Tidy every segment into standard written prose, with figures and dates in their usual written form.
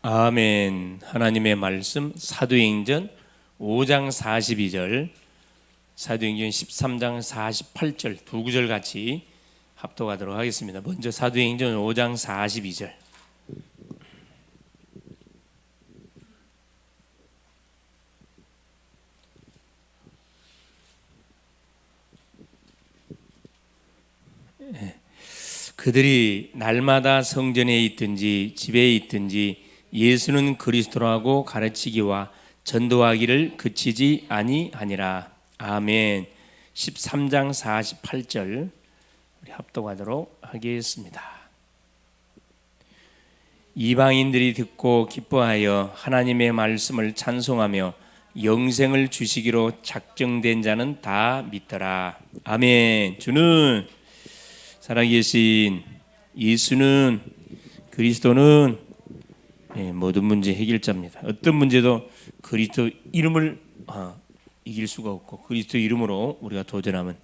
아멘. 하나님의 말씀 사도행전 5장 42절, 사도행전 13장 48절 두 구절 같이 합독하도록 하겠습니다. 먼저 사도행전 5장 42절. 그들이 날마다 성전에 있든지 집에 있든지 예수는 그리스도라고 가르치기와 전도하기를 그치지 아니하니라. 아멘. 13장 48절 우리 합독하도록 하겠습니다. 이방인들이 듣고 기뻐하여 하나님의 말씀을 찬송하며 영생을 주시기로 작정된 자는 다 믿더라. 아멘. 주는 살아계신 예수는 그리스도는 모든 문제 해결자입니다. 어떤 문제도 그리스도 이름을 이길 수가 없고 그리스도 이름으로 우리가 도전하면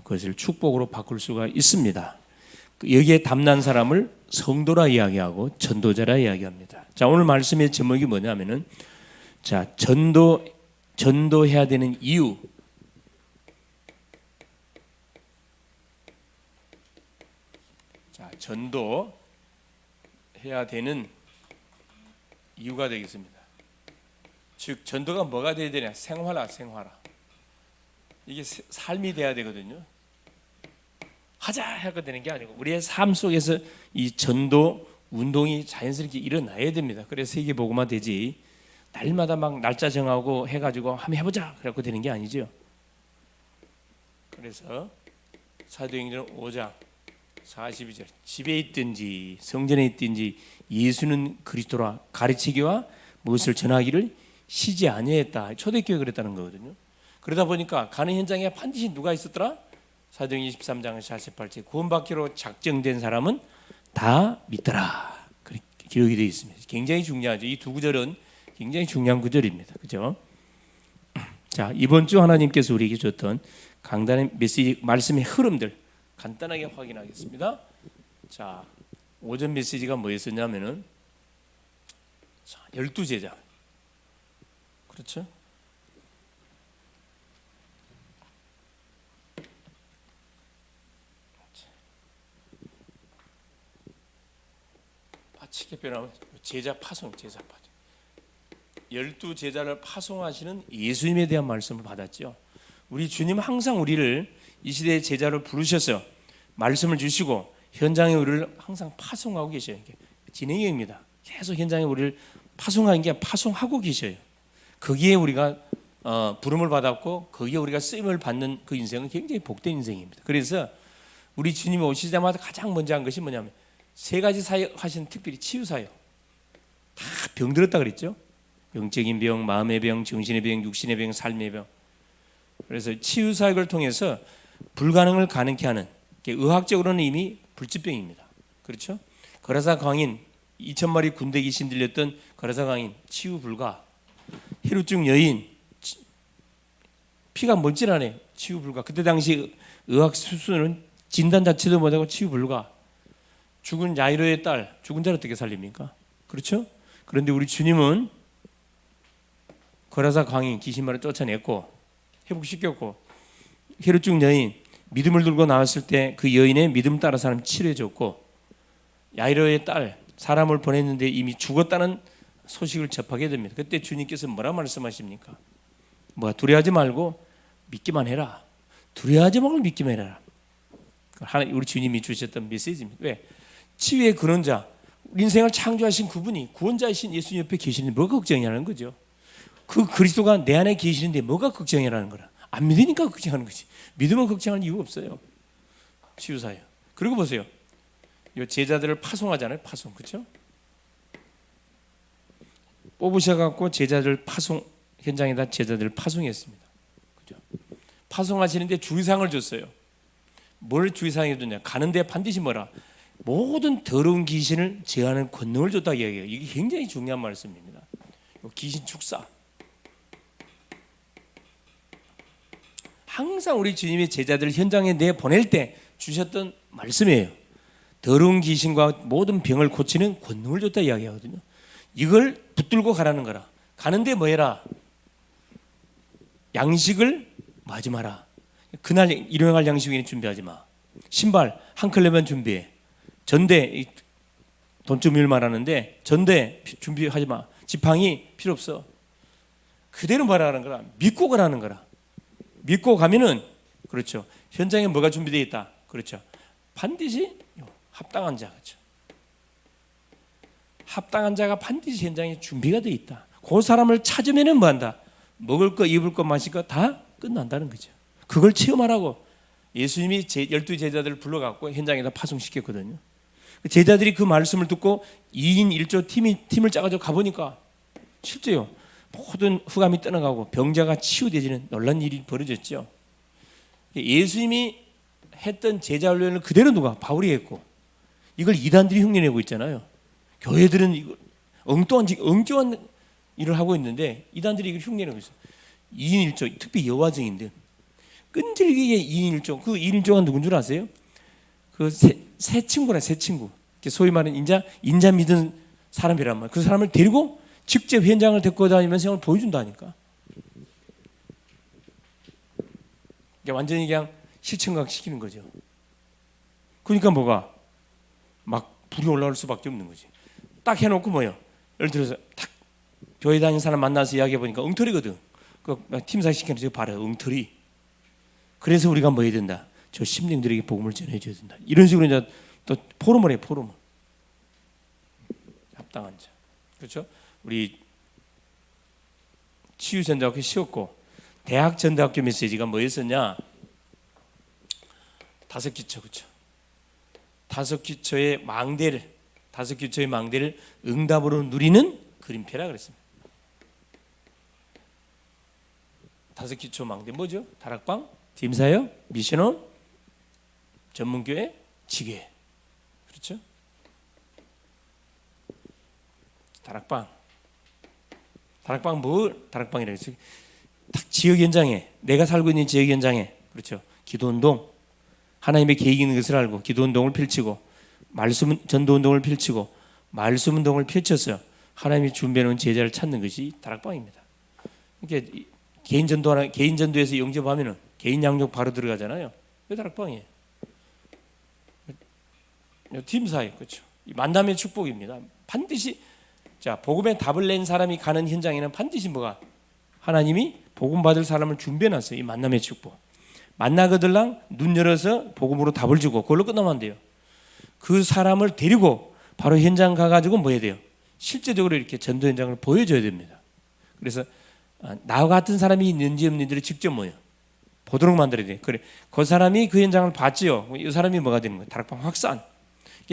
그것을 축복으로 바꿀 수가 있습니다. 여기에 담난 사람을 성도라 이야기하고 전도자라 이야기합니다. 자, 오늘 말씀의 제목이 뭐냐면은 자, 전도해야 되는 이유. 자, 전도해야 되는 이유가 되겠습니다. 즉 전도가 뭐가 돼야 되냐? 생활화. 이게 삶이 돼야 되거든요. 하자 해가 되는 게 아니고 우리의 삶 속에서 이 전도 운동이 자연스럽게 일어나야 됩니다. 그래서 세계복음화 되지 날마다 막 날짜 정하고 해가지고 한번 해보자 그래갖고 되는 게 아니죠. 그래서 사도행전 5장 42절 집에 있든지 성전에 있든지 예수는 그리스도라 가르치기와 무엇을 전하기를 쉬지 아니했다. 초대교회 그랬다는 거거든요. 그러다 보니까 가는 현장에 반드시 누가 있었더라? 사도행전 23장 48절 구원받기로 작정된 사람은 다 믿더라. 그렇게 기록이 되어 있습니다. 굉장히 중요하죠. 이 두 구절은 굉장히 중요한 구절입니다. 그죠? 자, 이번 주 하나님께서 우리에게 줬던 강단의 메시지 말씀의 흐름들 간단하게 확인하겠습니다. 자, 오전 메시지가 뭐였었냐면은 12제자. 그렇죠? 쉽게 표현하면 제자 파송. 12제자를 파송하시는 예수님에 대한 말씀을 받았죠. 우리 주님 항상 우리를 이 시대의 제자를 부르셔서 말씀을 주시고 현장에 우리를 항상 파송하고 계셔요. 진행형입니다. 계속 현장에 우리를 파송하는 게 파송하고 계셔요. 거기에 우리가 부름을 받았고 거기에 우리가 쓰임을 받는 그 인생은 굉장히 복된 인생입니다. 그래서 우리 주님이 오시자마자 가장 먼저 한 것이 뭐냐면 세 가지 사역 하신 특별히 치유 사역. 다 병들었다 그랬죠. 영적인 병, 마음의 병, 정신의 병, 육신의 병, 삶의 병. 그래서 치유 사역을 통해서 불가능을 가능케 하는, 의학적으로는 이미 불치병입니다. 그렇죠? 거라사 광인 2,000마리 군대 귀신 들렸던 거라사 광인 치유 불가. 혈우증 여인 피가 멀진하네 치유 불가. 그때 당시 의학 수술은 진단 자체도 못하고 치유 불가. 죽은 야이로의 딸, 죽은 자를 어떻게 살립니까? 그렇죠? 그런데 우리 주님은 거라사 광인 귀신만을 쫓아냈고 회복시켰고 혈우증 여인 믿음을 들고 나왔을 때 그 여인의 믿음 따라 사람 치료해줬고 야이로의 딸 사람을 보냈는데 이미 죽었다는 소식을 접하게 됩니다. 그때 주님께서 뭐라 말씀하십니까? 두려워하지 말고 믿기만 해라. 두려워하지 말고 믿기만 해라. 우리 주님이 주셨던 메시지입니다. 왜? 치유의 근원자, 인생을 창조하신 그분이 구원자이신 예수님 옆에 계시는데 뭐가 걱정이라는 거죠. 그 그리스도가 내 안에 계시는데 뭐가 걱정이라는 거라. 안 믿으니까 걱정하는 거지. 믿으면 걱정할 이유가 없어요. 치유사예요. 그리고 보세요. 이 제자들을 파송하잖아요. 파송, 그렇죠? 뽑으셔갖고 제자들 파송 현장에다 제자들을 파송했습니다. 그죠? 파송하시는데 주의사항을 줬어요. 뭘 주의사항을 줬냐? 가는데 반드시 뭐라? 모든 더러운 귀신을 제하는 권능을 줬다 이야기해요. 이게 굉장히 중요한 말씀입니다. 귀신 축사. 항상 우리 주님의 제자들 현장에 내보낼 때 주셨던 말씀이에요. 더러운 귀신과 모든 병을 고치는 권능을 줬다 이야기하거든요. 이걸 붙들고 가라는 거라. 가는데 뭐 해라? 양식을 뭐 하지 마라. 그날 일용할 양식 위에는 준비하지 마. 신발 한 켤레만 준비해. 전대 돈 좀 일만하는데 전대 준비하지 마. 지팡이 필요 없어. 그대로 말하는 거라. 믿고 가라는 거라. 믿고 가면은 그렇죠. 현장에 뭐가 준비되어 있다. 그렇죠. 반드시 합당한 자. 그렇죠. 합당한 자가 반드시 현장에 준비가 되어 있다. 그 사람을 찾으면은 뭐 한다? 먹을 거, 입을 거, 마실 거 다 끝난다는 거죠. 그걸 체험하라고 예수님이 12 제자들을 불러갖고 현장에다 파송시켰거든요. 제자들이 그 말씀을 듣고 2인 1조 팀을 짜가지고 가보니까 실제요. 모든 흑암이 떠나가고 병자가 치유되지는 놀란 일이 벌어졌죠. 예수님이 했던 제자 훈련을 그대로 누가? 바울이 했고 이걸 이단들이 흉내내고 있잖아요. 교회들은 이거 엉뚱한 일을 하고 있는데 이단들이 이걸 흉내내고 있어요. 2인 1조, 특히 여화정인데 끈질기게 2인 1조. 그 2인 1조가 누군 줄 아세요? 그 새 친구라, 새 친구. 소위 말하는 인자 믿은 사람이란 말이에요. 그 사람을 데리고 직접 현장을 데리고 다니면서 형을 보여준다니까. 완전히 그냥 실천각 시키는 거죠. 그러니까 뭐가 막 불이 올라올 수밖에 없는 거지. 딱 해놓고 뭐요? 예를 들어서 딱 교회 다니는 사람 만나서 이야기해 보니까 엉터리거든. 그 팀사 시키는 저 봐라, 엉터리. 그래서 우리가 뭐 해야 된다? 저 심령들에게 복음을 전해줘야 된다. 이런 식으로 이제 또 포럼을 해, 포럼을. 합당한 자. 그렇죠? 우리 치유전도학교 쉬었고 대학전도학교 메시지가 뭐였었냐? 5기초. 그렇죠? 5기초의 망대를 응답으로 누리는 그림표라 그랬습니다. 5기초 망대 뭐죠? 다락방, 팀사역, 미션홈, 전문교회, 지교회. 그렇죠? 다락방 다락방이라고 했어요. 딱 지역 현장에, 내가 살고 있는 지역 현장에, 그렇죠? 기도운동, 하나님의 계획이 있는 것을 알고 기도운동을 펼치고 전도운동을 펼치고 말씀운동을 펼쳐서 하나님이 준비해놓은 제자를 찾는 것이 다락방입니다. 그러니까 개인 전도에서 영접하면은 개인 양육 바로 들어가잖아요. 그 다락방이에요. 팀 사역, 그렇죠? 만남의 축복입니다. 반드시 복음의 답을 낸 사람이 가는 현장에는 반드시 뭐가? 하나님이 복음 받을 사람을 준비해놨어요. 이 만남의 축복. 만나거들랑 눈 열어서 복음으로 답을 주고 그걸로 끝나면 안 돼요. 그 사람을 데리고 바로 현장 가가지고 뭐 해야 돼요? 실제적으로 이렇게 전도 현장을 보여줘야 됩니다. 그래서 나와 같은 사람이 있는지 없는지를 직접 뭐예요? 보도록 만들어야 돼요. 그래, 그 사람이 그 현장을 봤지요. 이 사람이 뭐가 되는 거예요? 다락방 확산.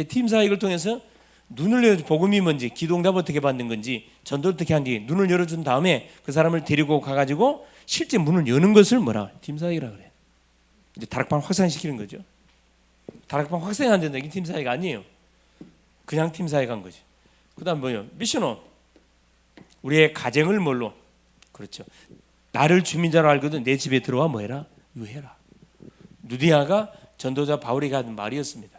팀 사역을 통해서 눈을 열어 복음이 뭔지, 기도응답 어떻게 받는 건지, 전도 어떻게 하는지 눈을 열어준 다음에 그 사람을 데리고 가가지고 실제 문을 여는 것을 뭐라? 팀 사역이라 그래. 이제 다락방 확산시키는 거죠. 다락방 확산이 안 된다. 이게 팀 사역 아니에요. 그냥 팀 사역 한 거죠. 그다음 뭐요? 미션홈. 우리의 가정을 뭘로? 그렇죠. 나를 주민자로 알거든 내 집에 들어와 뭐 해라? 유해라. 누디아가 전도자 바울이 하는 말이었습니다.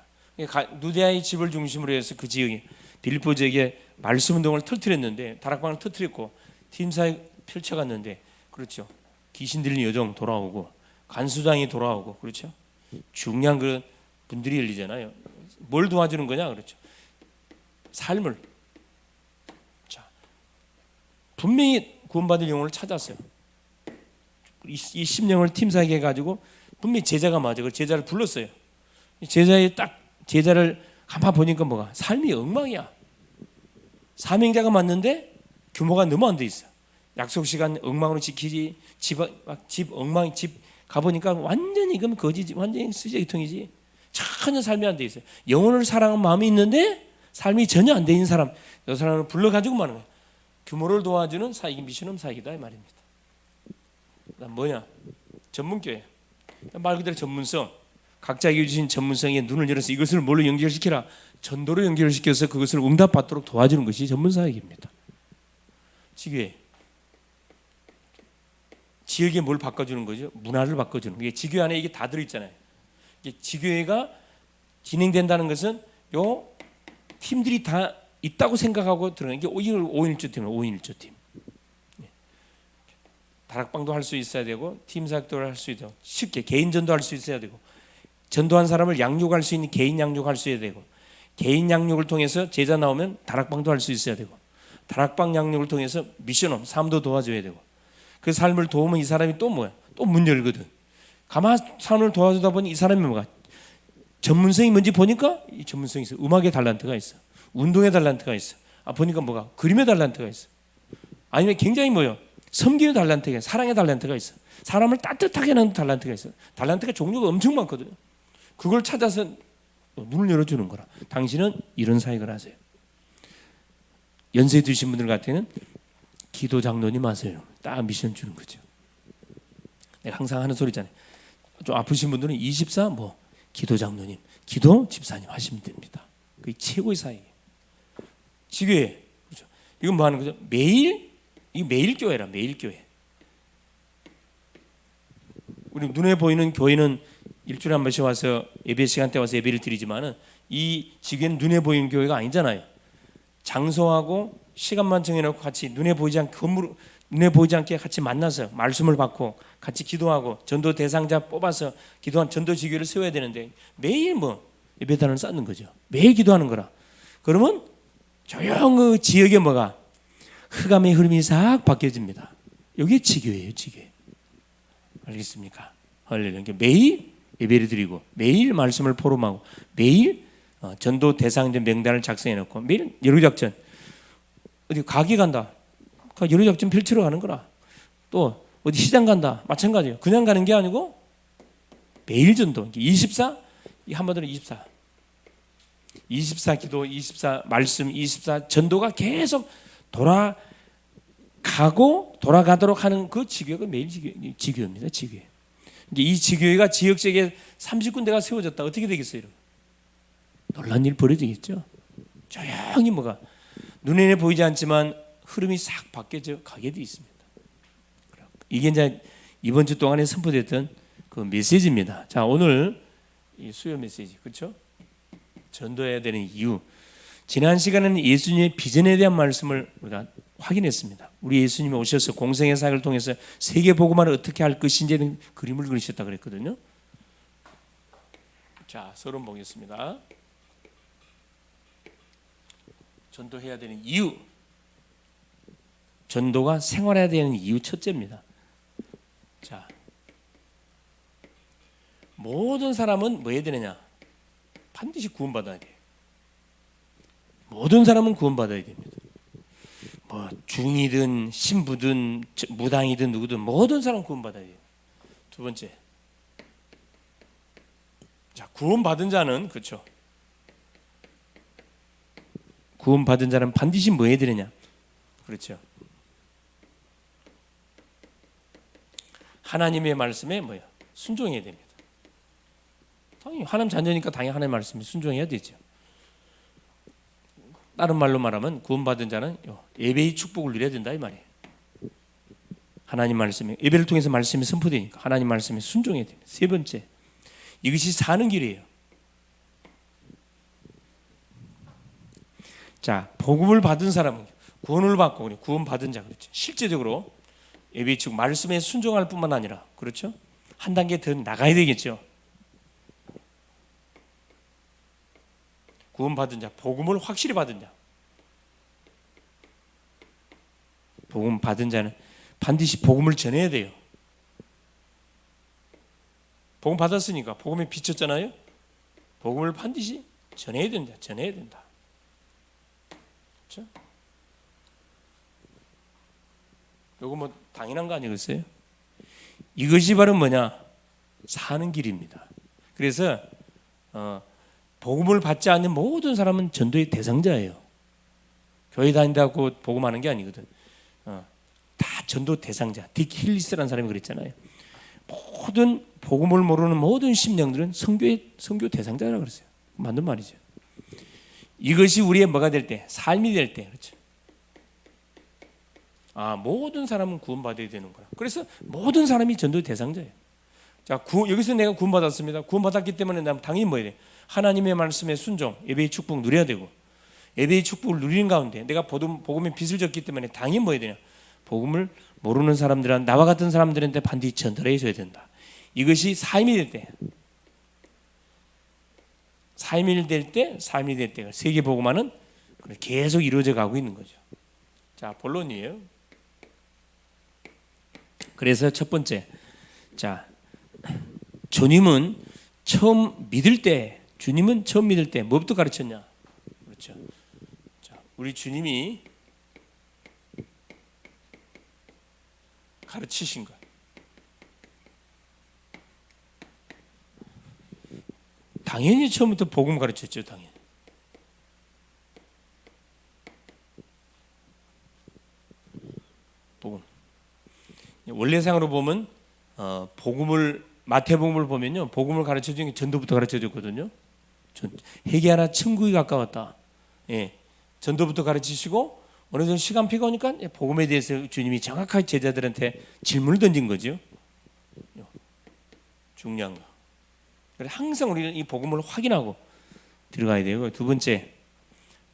누디아의 집을 중심으로 해서 그 지역이 빌립보 지역에 말씀 운동을 터뜨렸는데 다락방을 터뜨렸고 팀사역 펼쳐갔는데 그렇죠. 귀신 들린 여종 돌아오고 간수장이 돌아오고 그렇죠. 중요한 그런 분들이 열리잖아요. 뭘 도와주는 거냐 그렇죠. 삶을 분명히 구원받을 영혼을 찾았어요. 이 심령을 팀사하게 해가지고 분명히 제자가 맞아. 그 제자를 불렀어요. 제자를 가만 보니까 뭐가 삶이 엉망이야. 사명자가 맞는데 규모가 너무 안 돼 있어. 약속 시간 엉망으로 지키지. 집 엉망 집 가보니까 완전히 그럼 거지지. 완전히 쓰레기통이지. 전혀 삶이 안 돼 있어요. 영혼을 사랑하는 마음이 있는데 삶이 전혀 안 돼 있는 사람. 이 사람을 불러가지고 마는 거예요. 규모를 도와주는 사역이 미션홈 사역이다 이 말입니다. 그다음 뭐냐? 전문교회. 말 그대로 전문성. 각자에게 주신 전문성에 눈을 열어서 이것을 뭘로 연결시키라? 전도로 연결시켜서 그것을 응답받도록 도와주는 것이 전문 사역입니다. 지교회. 지역에 뭘 바꿔주는 거죠? 문화를 바꿔주는 거예요. 지교회 안에 이게 다 들어있잖아요. 이게 지교회가 진행된다는 것은 요 팀들이 다 있다고 생각하고 들어가는 게 이걸 5인 1조 팀이에요. 5인 1조 팀. 다락방도 할 수 있어야 되고 팀 사역도 할 수 있고 쉽게 개인 전도 할 수 있어야 되고 전도한 사람을 양육할 수 있는 개인 양육할 수 있어야 되고 개인 양육을 통해서 제자 나오면 다락방도 할 수 있어야 되고 다락방 양육을 통해서 미션업 삶도 도와줘야 되고 그 삶을 도우면 이 사람이 또 뭐야? 또 문 열거든. 가만 삶을 도와주다 보니 이 사람이 뭐가 전문성이 뭔지 보니까 이 전문성이 있어. 음악의 달란트가 있어. 운동의 달란트가 있어. 보니까 뭐가 그림의 달란트가 있어. 아니면 굉장히 뭐요? 섬기는 달란트가 있어. 사랑의 달란트가 있어. 사람을 따뜻하게 하는 달란트가 있어. 달란트가 종류가 엄청 많거든요. 그걸 찾아서 문을 열어주는 거라. 당신은 이런 사역을 하세요. 연세 드신 분들 같으면 기도 장로님 하세요. 딱 미션 주는 거죠. 내가 항상 하는 소리 있잖아요. 좀 아프신 분들은 24 기도 장로님, 기도 집사님 하시면 됩니다. 그게 최고의 사역이에요. 지교회, 그렇죠? 이건 뭐 하는 거죠? 매일 교회라. 매일 교회. 우리 눈에 보이는 교회는 일주일에 한 번씩 와서 예배 시간대 와서 예배를 드리지만은 이 지교회는 눈에 보이는 교회가 아니잖아요. 장소하고 시간만 정해놓고 같이 눈에 보이지 않게 같이 만나서 말씀을 받고 같이 기도하고 전도 대상자 뽑아서 기도한 전도 지교회를 세워야 되는데 매일 예배단을 쌓는 거죠. 매일 기도하는 거라. 그러면 조용히 지역에 뭐가 흑암의 흐름이 싹 바뀌어집니다. 여기 지교회예요, 지교회. 알겠습니까? 할렐루야. 매일 예배를 드리고 매일 말씀을 포럼하고 매일 전도 대상자 명단을 작성해 놓고 매일 여루작전 어디 가게 간다. 여루작전 펼치러 가는 거라. 또 어디 시장 간다. 마찬가지예요. 그냥 가는 게 아니고 매일 전도. 24 한마디로 24 기도, 24 말씀, 24 전도가 계속 돌아가도록 하는 그 지교회가 매일 지교회입니다. 지교회. 이 지교회가 지역적에 30군데가 세워졌다. 어떻게 되겠어요? 놀란 일 벌어지겠죠. 조용히 눈에 보이지 않지만 흐름이 싹 바뀌어져 가게 돼 있습니다. 이게 이제 이번 주 동안에 선포됐던 그 메시지입니다. 자, 오늘 이 수요 메시지, 그렇죠? 전도해야 되는 이유. 지난 시간에는 예수님의 비전에 대한 말씀을 우리가 확인했습니다. 우리 예수님이 오셔서 공생의 사역을 통해서 세계 복음화를 어떻게 할 것인지는 그림을 그리셨다 그랬거든요. 자, 서론 보겠습니다. 전도해야 되는 이유. 전도가 생활해야 되는 이유 첫째입니다. 자, 모든 사람은 뭐 해야 되느냐? 반드시 구원받아야 돼요. 모든 사람은 구원받아야 됩니다. 중이든 신부든 무당이든 누구든 모든 사람 구원받아야 돼요. 두 번째, 자, 구원받은 자는 그렇죠. 구원받은 자는 반드시 뭐 해야 되느냐? 그렇죠. 하나님의 말씀에 순종해야 됩니다. 당연히 하나님 자녀니까 당연히 하나님의 말씀에 순종해야 되죠. 다른 말로 말하면 구원받은 자는 예배의 축복을 누려야 된다 이 말이에요. 하나님 말씀에 예배를 통해서 말씀이 선포되니까 하나님 말씀에 순종해야 됩니다. 세 번째, 이것이 사는 길이에요. 자, 복음을 받은 사람은 구원을 받고 구원받은 자 그렇죠. 실제적으로 예배의 축복 말씀에 순종할 뿐만 아니라 그렇죠. 한 단계 더 나가야 되겠죠. 구원받은 자, 복음을 확실히 받은 자. 복음 받은 자는 반드시 복음을 전해야 돼요. 복음 받았으니까 복음에 비쳤잖아요. 복음을 반드시 전해야 된다. 전해야 된다. 그렇죠? 이거 당연한 거 아니겠어요? 이것이 바로 뭐냐? 사는 길입니다. 그래서 복음을 받지 않는 모든 사람은 전도의 대상자예요. 교회 다닌다고 복음하는 게 아니거든. 다 전도 대상자. 딕 힐리스라는 사람이 그랬잖아요. 모든 복음을 모르는 모든 심령들은 선교 대상자라고 그랬어요. 맞는 말이죠. 이것이 우리의 뭐가 될 때? 삶이 될 때. 그렇죠. 모든 사람은 구원받아야 되는 거라. 그래서 모든 사람이 전도 대상자예요. 자, 여기서 내가 구원받았습니다. 구원받았기 때문에 난 당연히 뭐 해야 돼? 하나님의 말씀에 순종, 예배의 축복 누려야 되고 예배의 축복을 누리는 가운데 내가 복음의 빛을 줬기 때문에 당연히 뭐 해야 되냐? 복음을 모르는 사람들은 나와 같은 사람들한테 반드시 전달해 줘야 된다. 이것이 삶이 될 때, 삶이 될 때 세계 복음화는 계속 이루어져 가고 있는 거죠. 자, 본론이에요. 그래서 첫 번째, 자, 주님은 처음 믿을 때 뭐부터 가르쳤냐? 그렇죠. 자, 우리 주님이 가르치신 것. 당연히 처음부터 복음 가르쳤죠, 당연히. 복음. 원래상으로 보면 마태복음을 보면요, 복음을 가르쳐 주는 게 전도부터 가르쳐 줬거든요. 회개하라 천국이 가까웠다. 예, 전도부터 가르치시고 어느 정도 시간표가 오니까 복음에 대해서 주님이 정확하게 제자들한테 질문을 던진 거죠. 중요한 거. 그래서 항상 우리는 이 복음을 확인하고 들어가야 되고, 두 번째,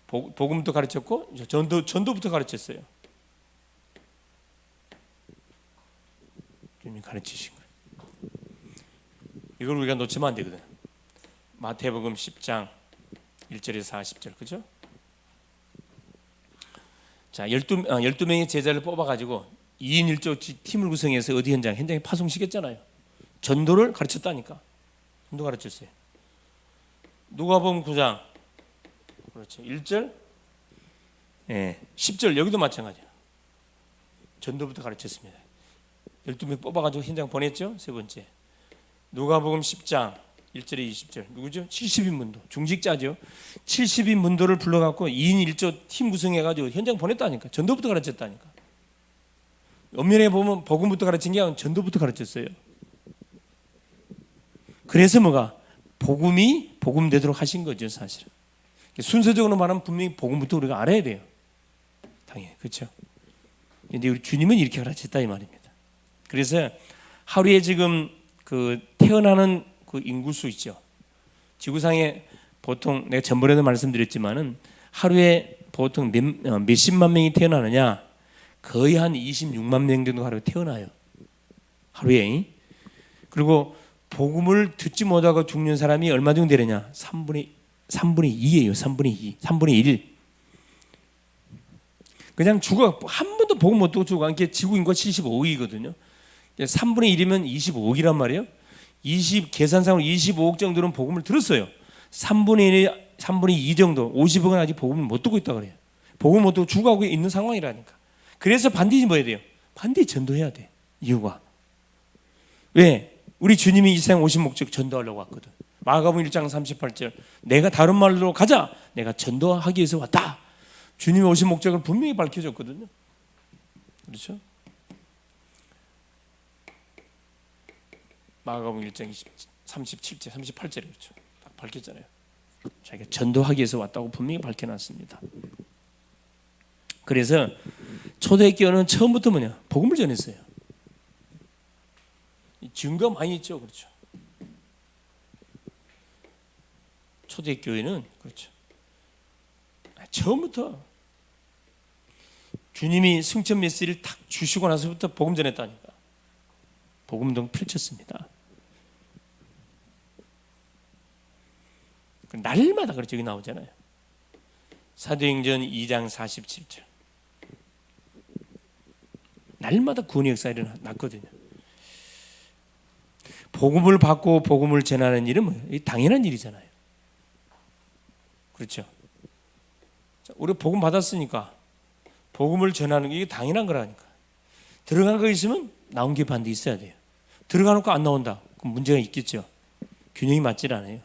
복음도 가르쳤고 전도부터 가르쳤어요. 주님이 가르치신 거예요. 이걸 우리가 놓치면 안 되거든. 마태복음 10장 1절에서 40절, 그죠? 자, 12명의 제자를 뽑아가지고 2인 1조 팀을 구성해서 어디 현장에 파송시켰잖아요. 전도를 가르쳤다니까. 전도 가르쳤어요. 누가복음 9장, 그렇죠, 1절, 10절, 여기도 마찬가지야. 전도부터 가르쳤습니다. 12명 뽑아가지고 현장 보냈죠. 세 번째, 누가복음 10장 1절에 20절, 누구죠? 70인 문도, 중직자죠. 70인 문도를 불러갖고 2인 1조 팀 구성해가지고 현장 보냈다니까. 전도부터 가르쳤다니까. 엄연히 보면 복음부터 가르친 게 아니라 전도부터 가르쳤어요. 그래서 뭐가? 복음이 복음 되도록 하신 거죠, 사실은. 순서적으로 말하면 분명히 복음부터 우리가 알아야 돼요. 당연히, 그렇죠? 근데 우리 주님은 이렇게 가르쳤다 이 말입니다. 그래서 하루에 지금 태어나는 인구수 있죠. 지구상에 보통 내가 전번에도 말씀드렸지만은 하루에 보통 몇십만 명이 태어나느냐? 거의 한 26만 명 정도 하루에 태어나요. 하루에. 그리고 복음을 듣지 못하고 죽는 사람이 얼마 정도 되느냐? 3분의 2예요. 3분의 1. 그냥 죽어. 한 번도 복음 못 듣고 죽어. 이게 지구 인구가 75억이거든요. 3분의 1이면 25억이란 말이에요. 계산상으로 25억 정도는 복음을 들었어요. 3분의 2 정도, 50억은 아직 복음을 못 듣고 있다 그래요. 복음을 못 듣고 죽어가고 있는 상황이라니까. 그래서 반드시 뭐 해야 돼요? 반드시 전도해야 돼. 이유가 왜? 우리 주님이 이 세상 오신 목적 전도하려고 왔거든. 마가복음 1장 38절, 내가 다른 말로 가자. 내가 전도하기 위해서 왔다. 주님이 오신 목적을 분명히 밝혀줬거든요. 그렇죠? 마가복음 1장 37절, 38절에 그렇죠. 딱 밝혔잖아요. 자기가 전도하기 위해서 왔다고 분명히 밝혀놨습니다. 그래서 초대교회는 처음부터 뭐냐? 복음을 전했어요. 증거 많이 있죠, 그렇죠. 초대교회는 그렇죠. 처음부터 주님이 승천 메시지를 탁 주시고 나서부터 복음 전했다니까. 복음동 펼쳤습니다. 날마다 그렇죠. 여기 나오잖아요. 사도행전 2장 47절. 날마다 구원의 역사가 일어났거든요. 복음을 받고 복음을 전하는 일은 뭐예요? 당연한 일이잖아요. 그렇죠. 우리 복음 받았으니까 복음을 전하는 게 이게 당연한 거라니까. 들어간 거 있으면 나온 게 반드시 있어야 돼요. 들어가 놓고 안 나온다. 그럼 문제가 있겠죠. 균형이 맞질 않아요.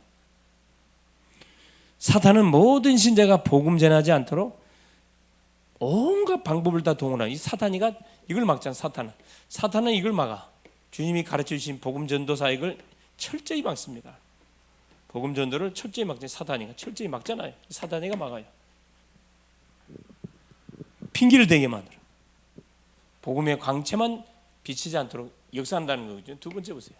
사탄은 모든 신자가 복음 전하지 않도록 온갖 방법을 다 동원하는, 이 사탄이가 이걸 막잖아. 사탄은 이걸 막아. 주님이 가르쳐 주신 복음 전도 사역을 철저히 막습니다. 복음 전도를 철저히 막잖아요. 사탄이가 철저히 막잖아요. 사탄이가 막아요. 핑계를 대게 만들어. 복음의 광채만 비치지 않도록 역사한다는 거죠. 두 번째 보세요.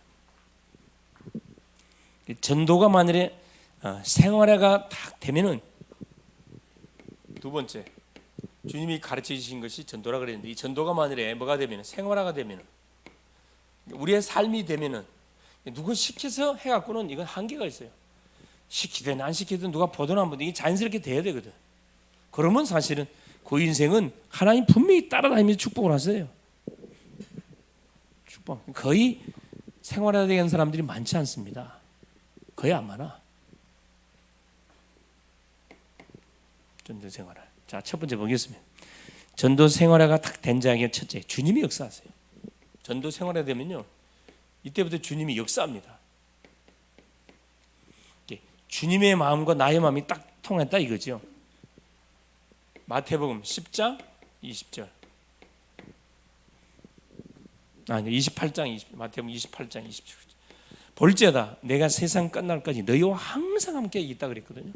전도가 만일에 생활화가 딱 되면은 두 번째, 주님이 가르쳐 주신 것이 전도라 그랬는데 이 전도가 만일에 뭐가 되면 생활화가 되면 우리의 삶이 되면은 누구 시켜서 해갖고는 이건 한계가 있어요. 시키든 안 시키든 누가 보든 안 보든 이게 자연스럽게 돼야 되거든. 그러면 사실은 그 인생은 하나님 분명히 따라다니면서 축복을 하세요. 축복. 거의 생활화되는 사람들이 많지 않습니다. 거의 안 많아. 전도 생활화. 자, 첫 번째 보겠습니다. 전도 생활화가 딱 된 자에게 첫째, 주님이 역사하세요. 전도 생활화 되면요, 이때부터 주님이 역사합니다. 주님의 마음과 나의 마음이 딱 통했다 이거죠. 마태복음 10장 20절. 아니 28장 20. 마태복음 28장 20절. 볼지어다 내가 세상 끝날까지 너희와 항상 함께 있다 그랬거든요.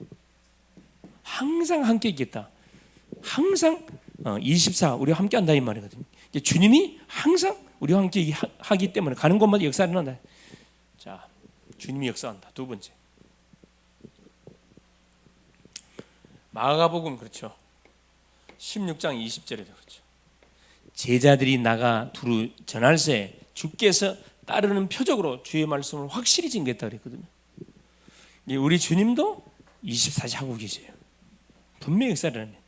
항상 함께 있겠다. 항상 24 우리와 함께 한다 이 말이거든요. 주님이 항상 우리와 함께 하기 때문에 가는 곳마다 역사를 일어난다. 자, 주님이 역사한다. 두 번째. 마가복음 그렇죠. 16장 20절에도 그렇죠. 제자들이 나가 두루 전할세 주께서 따르는 표적으로 주의 말씀을 확실히 증거했다 그랬거든요. 우리 주님도 24시 하고 계세요. 분명히 역사를 합니다.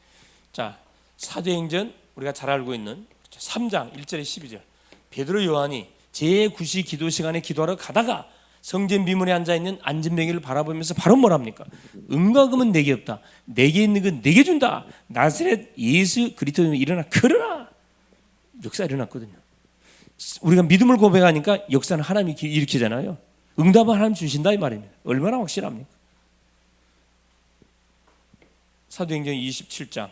자, 사도행전 우리가 잘 알고 있는 3장 1절에 12절. 베드로 요한이 제9시 기도 시간에 기도하러 가다가 성전 비문에 앉아있는 안전뱅이를 바라보면서 바로 뭐랍니까? 은과 금은 내게 없다. 내게 있는 건 내게 준다. 나사렛 예수 그리스도는 일어나 걸어라. 역사 일어났거든요. 우리가 믿음을 고백하니까 역사는 하나님이 일으키잖아요. 응답은 하나님 주신다 이 말입니다. 얼마나 확실합니까? 사도행전 27장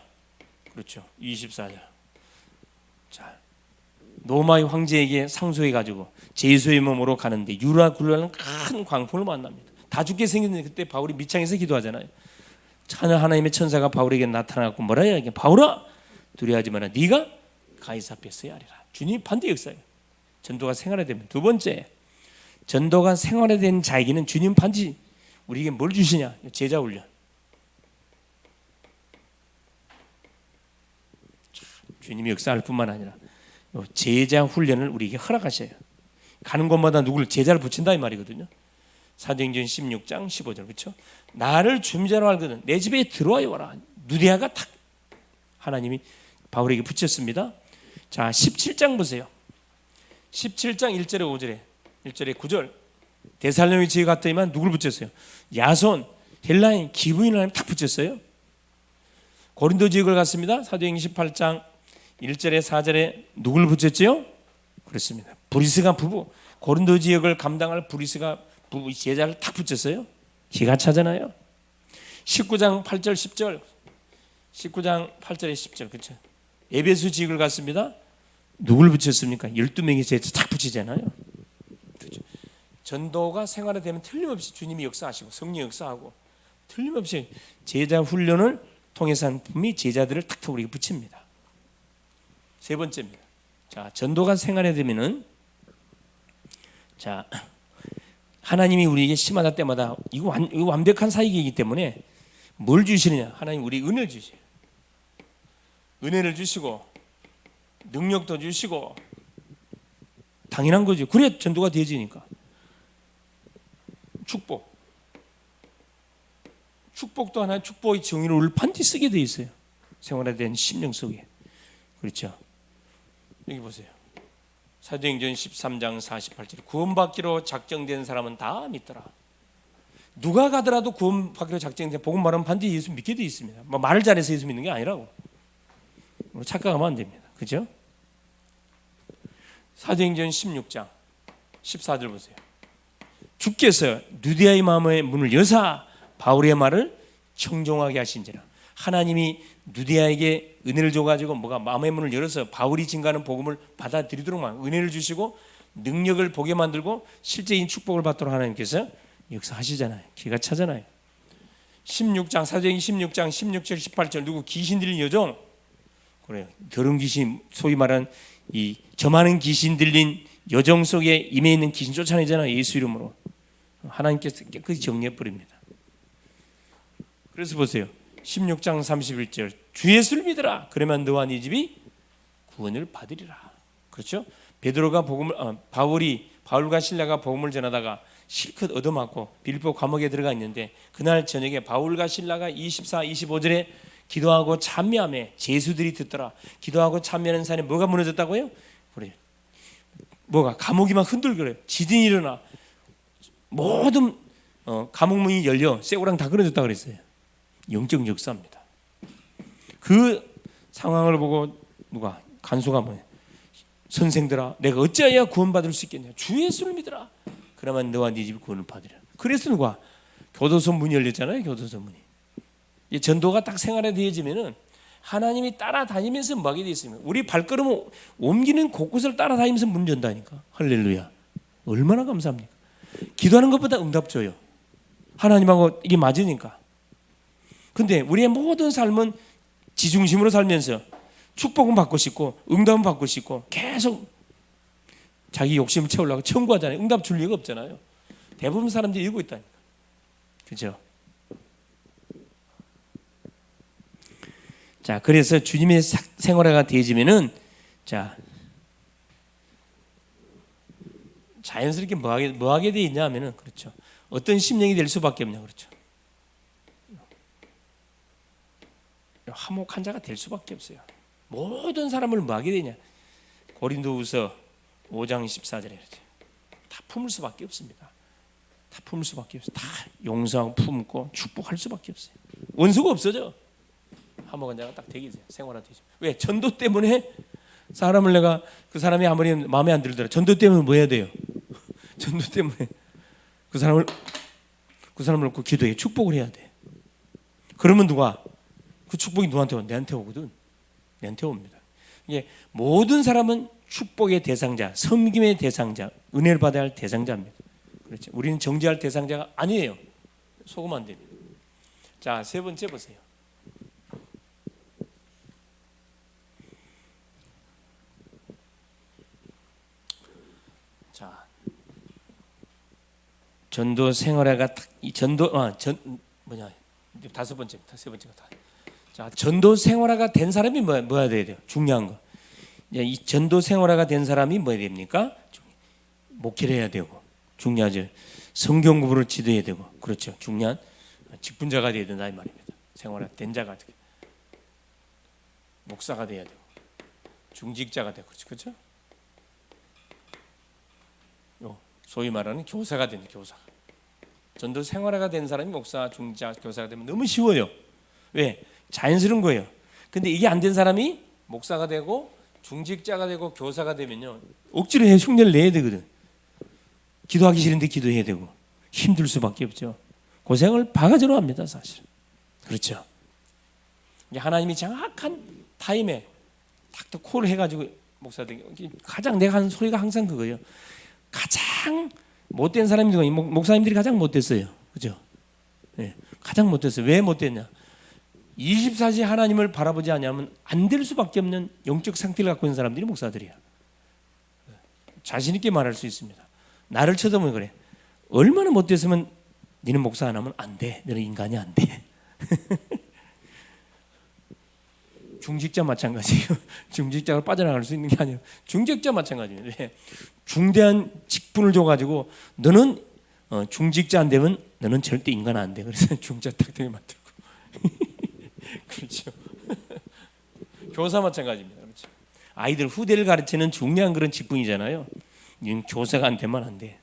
그렇죠. 24절. 자, 로마의 황제에게 상소해가지고 제수의 몸으로 가는데 유라 굴러가는 큰 광풍을 만납니다. 다 죽게 생겼는데 그때 바울이 밑창에서 기도하잖아요. 하늘 하나님의 천사가 바울에게 나타나고 뭐라 해야 바울아 두려워하지 마라. 네가 가이사 앞에 서야 하리라. 주님이 반대 역사예요. 전도가 생활화되면. 두 번째, 전도가 생활화된 자에게는 주님 반드시 우리에게 뭘 주시냐? 제자 훈련. 주님이 역사할 뿐만 아니라 제자 훈련을 우리에게 허락하셔요. 가는 곳마다 누구를 제자를 붙인다 이 말이거든요. 사도행전 16장 15절 그렇죠? 나를 준비자로 알거든 내 집에 들어와요 와라. 누디아가 탁 하나님이 바울에게 붙였습니다. 자, 17장 보세요. 17장 1절에 5절에 1절에 9절. 데살로니가 지에 갔더니만 누굴 붙였어요? 야손, 헬라인, 기브인을 하나님 탁 붙였어요. 고린도 지역을 갔습니다. 사도행전 18장 1절에 4절에 누굴 붙였죠? 그렇습니다. 브리스가 부부, 고린도 지역을 감당할 브리스가 부부 제자를 탁 붙였어요. 기가 차잖아요. 19장 8절 10절 19장 8절에 10절 그렇죠. 에베소 지역을 갔습니다. 누굴 붙였습니까? 12명의 제자 탁 붙이잖아요. 그렇죠. 전도가 생활화되면 틀림없이 주님이 역사하시고 성령 역사하고 틀림없이 제자 훈련을 통해서 한 분이 제자들을 탁 우리에게 붙입니다. 세 번째입니다. 자, 전도가 생활화되면은 자, 하나님이 우리에게 심하다 때마다 이거 완벽한 사역이기 때문에 뭘 주시느냐? 하나님 우리 은혜를 주세요. 은혜를 주시고 능력도 주시고 당연한 거죠. 그래야 전도가 되어지니까. 축복도 하나 축복의 정의를 우리 반드시 쓰게 돼 있어요. 생활화된 심령 속에. 그렇죠. 여기 보세요. 사도행전 13장 48절 구원받기로 작정된 사람은 다 믿더라. 누가 가더라도 구원받기로 작정된 복음 말하면 반드시 예수 믿게 돼 있습니다. 뭐 말을 잘해서 예수 믿는 게 아니라고. 착각하면 안 됩니다. 그죠? 사도행전 16장 14절 보세요. 주께서 누디아의 마음의 문을 여사 바울의 말을 청종하게 하신지라. 하나님이 누디아에게 은혜를 줘가지고 뭐가 마음의 문을 열어서 바울이 증거하는 복음을 받아들이도록 은혜를 주시고 능력을 보게 만들고 실제인 축복을 받도록 하나님께서 역사하시잖아요. 기가 차잖아요. 16장 사도행전 16장 16절 18절 누구 귀신 들린 여종 그래요. 더러운 귀신 소위 말하는 이 점하는 귀신 들린 여종 속에 임해 있는 귀신 쫓아내잖아요. 예수 이름으로 하나님께서 깨끗이 정리해 버립니다. 그래서 보세요. 16장 31절 주 예수를 믿으라. 그러면 너와 네 집이 구원을 받으리라. 그렇죠? 바울과 실라가 복음을 전하다가 실컷 얻어맞고 빌립보 감옥에 들어가 있는데 그날 저녁에 바울과 실라가 24, 25절에 기도하고 찬미하며 제수들이 듣더라. 기도하고 찬미하는 사람이 뭐가 무너졌다고요? 그래. 뭐가 감옥이 막 흔들거려요. 지진이 일어나 모든 감옥 문이 열려 쇠고랑 다 끊어졌다 그랬어요. 영적 역사입니다. 그 상황을 보고 누가 간수가 뭐냐? 선생들아, 내가 어찌하여 구원받을 수 있겠냐? 주 예수를 믿으라. 그러면 너와 네 집이 구원을 받으리라. 그래서 누가 교도소 문이 열렸잖아요. 교도소 문이. 이 전도가 딱 생활에 되어지면은 하나님이 따라다니면서 뭐 하게 되어 있습니다. 우리 발걸음을 옮기는 곳곳을 따라다니면서 문 연다니까. 할렐루야. 얼마나 감사합니까? 기도하는 것보다 응답 줘요. 하나님하고 이게 맞으니까. 근데 우리의 모든 삶은 지중심으로 살면서 축복은 받고 싶고 응답은 받고 싶고 계속 자기 욕심을 채우려고 청구하잖아요. 응답 줄 리가 없잖아요. 대부분 사람들이 이러고 있다니까. 그죠? 자, 그래서 주님의 생활화가 되어지면은 자, 자연스럽게 뭐 하게 돼 있냐 하면은 그렇죠. 어떤 심령이 될 수밖에 없냐 그렇죠. 화목한 자가 될 수밖에 없어요. 모든 사람을 뭐 하게 되냐? 고린도후서 5장 14절에 그렇죠. 다 품을 수밖에 없습니다. 다 품을 수밖에 없어요. 다 용서하고 품고 축복할 수밖에 없어요. 원수가 없어져. 화목한 자가 딱 되게 돼요. 생활화되죠. 왜? 전도 때문에 사람을 내가 그 사람이 아무리 마음에 안 들더라. 전도 때문에 뭐 해야 돼요? 전도 때문에 그 사람을 놓고 기도해 축복을 해야 돼. 그러면 누가 그 축복이 누구한테 와? 내한테 오거든. 내한테 옵니다. 이게 모든 사람은 축복의 대상자, 섬김의 대상자, 은혜를 받아야 할 대상자입니다. 그렇죠. 우리는 정죄할 대상자가 아니에요. 속으면 안 됩니다. 자, 세 번째 보세요. 자, 전도 생활화가 다섯 번째입니다. 세 번째가 다. 자, 전도 생활화가 된 사람이 뭐야 돼요? 중요한 거. 이 전도 생활화가 된 사람이 뭐야 됩니까? 목회를 해야 되고 중요하죠. 성경 공부를 지도해야 되고 그렇죠. 중요한 직분자가 돼야 된다 이 말입니다. 생활화 된 자가 되고 목사가 돼야 되고 중직자가 되고 그렇죠. 소위 말하는 교사가 되는 교사. 전도 생활화가 된 사람이 목사, 중직자, 교사가 되면 너무 쉬워요. 왜? 자연스러운 거예요. 근데 이게 안 된 사람이 목사가 되고 중직자가 되고 교사가 되면요 억지로 흉내를 내야 되거든. 기도하기 싫은데 기도해야 되고 힘들 수밖에 없죠. 고생을 바가지로 합니다 사실. 그렇죠. 하나님이 정확한 타임에 탁 콜을 해가지고 목사들 가장 내가 하는 소리가 항상 그거예요. 가장 못된 사람들이 목사님들이 가장 못됐어요. 그죠? 네, 가장 못됐어요. 왜 못됐냐? 24시 하나님을 바라보지 않으면 안 될 수밖에 없는 영적 상태를 갖고 있는 사람들이 목사들이야. 자신 있게 말할 수 있습니다. 나를 쳐다보면 그래. 얼마나 못됐으면 너는 목사 안 하면 안 돼. 너는 인간이 안 돼. 중직자 마찬가지예요. 중직자로 빠져나갈 수 있는 게 아니에요. 중직자 마찬가지예요. 왜? 중대한 직분을 줘가지고 너는 중직자 안 되면 너는 절대 인간 안 돼. 그래서 중직자 탁탁이 만들고. 그렇죠. 교사 마찬가지입니다. 그렇죠. 아이들 후대를 가르치는 중요한 그런 직분이잖아요. 교사가 안 되면 안 돼.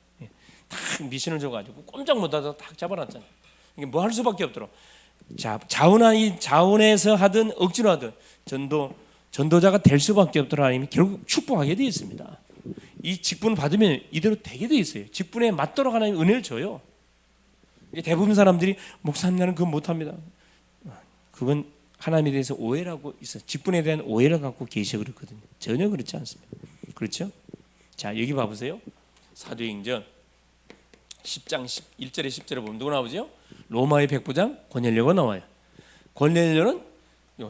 딱 미션을 줘가지고 꼼짝 못하다 딱 잡아놨잖아요. 이게 뭐 할 수밖에 없도록. 자원에서 하든 억지로 하든 전도자가 될 수밖에 없도록 하나님이 결국 축복하게 되어 있습니다. 이 직분을 받으면 이대로 되게 되어 있어요. 직분에 맞도록 하나님 은혜를 줘요. 대부분 사람들이 목사님 나는 그건 못합니다. 그건 하나님에 대해서 오해를 하고 있어요. 직분에 대한 오해를 갖고 계셔 그렇거든요. 전혀 그렇지 않습니다. 그렇죠? 자, 여기 봐보세요. 사도행전 10장 1절에 10절에 보면 누구 나오죠? 로마의 백부장 고넬료가 나와요. 고넬료는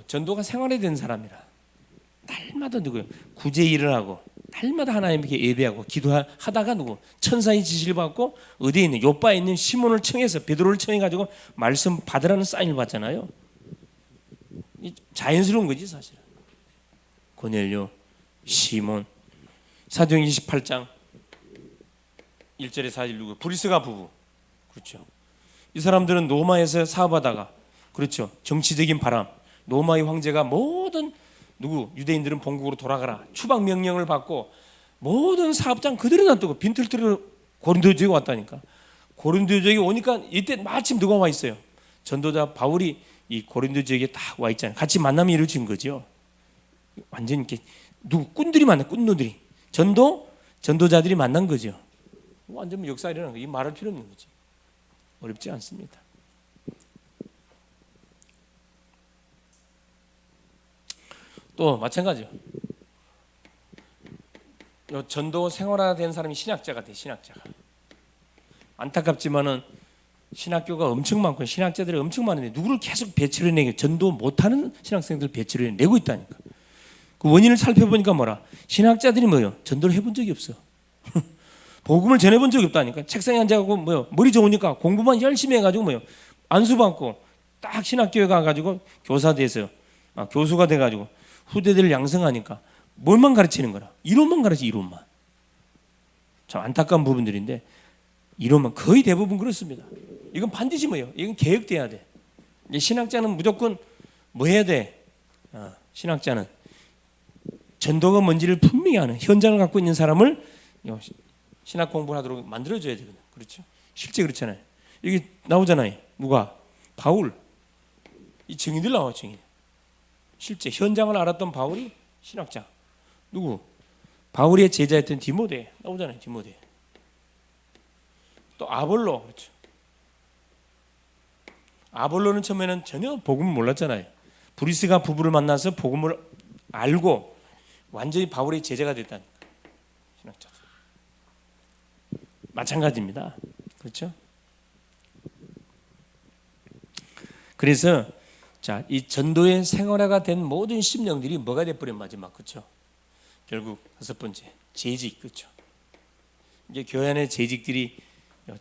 전도가 생활에 된 사람이라 날마다 누구요? 구제 일을 하고 날마다 하나님께 예배하고 기도하다가 누구? 천사의 지시를 받고 어디에 있는 요바에 있는 시몬을 청해서 베드로를 청해 가지고 말씀 받으라는 사인을 받잖아요. 자연스러운 거지 사실은. 고넬료, 시몬, 사도행전 28장 1절에 4절 누구? 브리스가 부부. 그렇죠. 이 사람들은 로마에서 사업하다가 그렇죠. 정치적인 바람, 로마의 황제가 모든 유대인들은 본국으로 돌아가라 추방 명령을 받고 모든 사업장 그대로 놔두고 빈털터리로 고린도 지역에 왔다니까. 고린도 지역에 오니까 이때 마침 누가 와 있어요? 전도자 바울이 이 고린도 지역에 딱 와 있잖아요. 같이 만남이 이루어진 거죠. 완전 이렇게 꾼들이 만나, 꾼노들이 전도자들이 만난 거죠. 완전 역사 일어나는 거. 이 말할 필요 없는 거지. 어렵지 않습니다. 또 마찬가지요. 전도 생활화된 사람이 신학자가 돼. 신학자가. 안타깝지만은 신학교가 엄청 많고 신학자들이 엄청 많은데 누구를 계속 배치를 내게 전도 못하는 신학생들 배치를 내고 있다니까. 그 원인을 살펴보니까 뭐라? 신학자들이 뭐요? 전도를 해본 적이 없어. 복음을 전해본 적이 없다니까. 책상에 앉아가고 뭐요? 머리 좋으니까 공부만 열심히 해가지고 뭐요? 안수 받고 딱 신학교에 가가지고 교사 돼서 교수가 돼가지고 후대들을 양성하니까 뭘만 가르치는 거라? 이론만 가르치 이론만. 참 안타까운 부분들인데 이론만 거의 대부분 그렇습니다. 이건 반드시 뭐예요? 이건 개혁돼야 돼. 신학자는 무조건 뭐 해야 돼? 신학자는 전도가 뭔지를 분명히 아는 현장을 갖고 있는 사람을 신학 공부를 하도록 만들어줘야 되거든. 그렇죠? 실제 그렇잖아요. 여기 나오잖아요. 누가? 바울. 이 증인들 나와 증인. 실제 현장을 알았던 바울이 신학자. 누구? 바울의 제자였던 디모데 나오잖아요. 디모데. 또 아볼로. 그렇죠. 아볼로는 처음에는 전혀 복음을 몰랐잖아요. 브리스가 부부를 만나서 복음을 알고 완전히 바울의 제자가 됐다니까. 신학자들. 마찬가지입니다. 그렇죠? 그래서 자, 이 전도의 생활화가 된 모든 심령들이 뭐가 돼버린 마지막. 그렇죠? 결국 다섯 번째 재직. 그렇죠? 이제 교회 안에 재직들이